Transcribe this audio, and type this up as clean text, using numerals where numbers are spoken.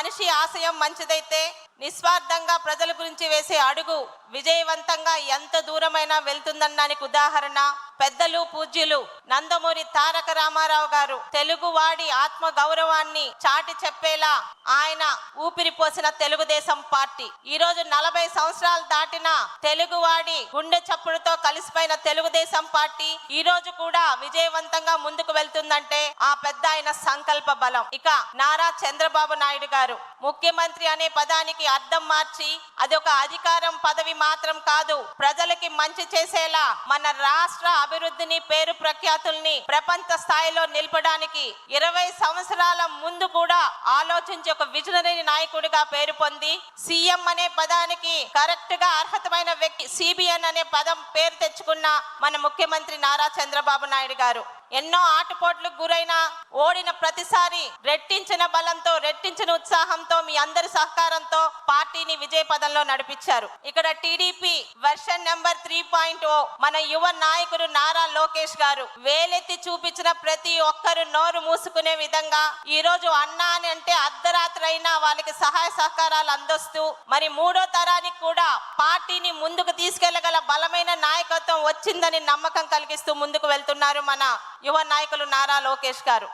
మనిషి ఆశయం మంచిదైతే నిస్వార్థంగా ప్రజల గురించి వేసే అడుగు విజయవంతంగా ఎంత దూరమైనా వెళ్తుందనడానికి ఉదాహరణ పెద్దలు పూజ్యులు నందమూరి తారక రామారావు గారు. తెలుగువాడి ఆత్మ గౌరవాన్ని చాటి చెప్పేలా ఆయన ఊపిరి పోసిన తెలుగుదేశం పార్టీ ఈ రోజు 40 సంవత్సరాలు దాటిన తెలుగువాడి గుండె చప్పుడుతో కలిసిపోయిన తెలుగుదేశం పార్టీ ఈ రోజు కూడా విజయవంతంగా ముందుకు వెళ్తుందంటే ఆ పెద్ద ఆయన సంకల్ప బలం. ఇక నారా చంద్రబాబు నాయుడు గారు ముఖ్యమంత్రి అనే పదానికి అర్థం మార్చి అది ఒక అధికారం పదవి మాత్రం కాదు, ప్రజలకి మంచి చేసేలా మన రాష్ట్ర అభివృద్ధిని పేరు ప్రఖ్యాతుల్ని ప్రపంచ స్థాయిలో నిలపడానికి 20 సంవత్సరాల ముందు కూడా ఆలోచించి ఒక విజనరీ నాయకుడిగా పేరు పొంది సీఎం అనే పదానికి కరెక్ట్ గా అర్హతమైన వ్యక్తి సిబిఎన్ అనే పదం పేరు తెచ్చుకున్న మన ముఖ్యమంత్రి నారా చంద్రబాబు నాయుడు గారు ఎన్నో ఆటుపోట్లకు గురైన ఓడిన ప్రతిసారి రెట్టించిన బలంతో రెట్టించిన ఉత్సాహంతో మీ అందరి సహకారంతో పార్టీని విజయ పదంలో నడిపించారు. ఇక్కడ టీడీపీ వెర్షన్ నెంబర్ 3.0 మన యువ నాయకుడు నారా లోకేష్ గారు వేలెత్తి చూపించిన ప్రతి ఒక్కరు నోరు మూసుకునే విధంగా ఈ రోజు అన్నా అని అంటే అర్ధరాత్రి అయినా వాళ్ళకి సహాయ సహకారాలు అందిస్తూ మరి 3వ తరానికి కూడా పార్టీని ముందుకు తీసుకెళ్లగల బలమైన నాయకత్వం వచ్చిందని నమ్మకం కలిగిస్తూ ముందుకు వెళ్తున్నారు మన యువ నాయకులు నారా లోకేష్ గారు.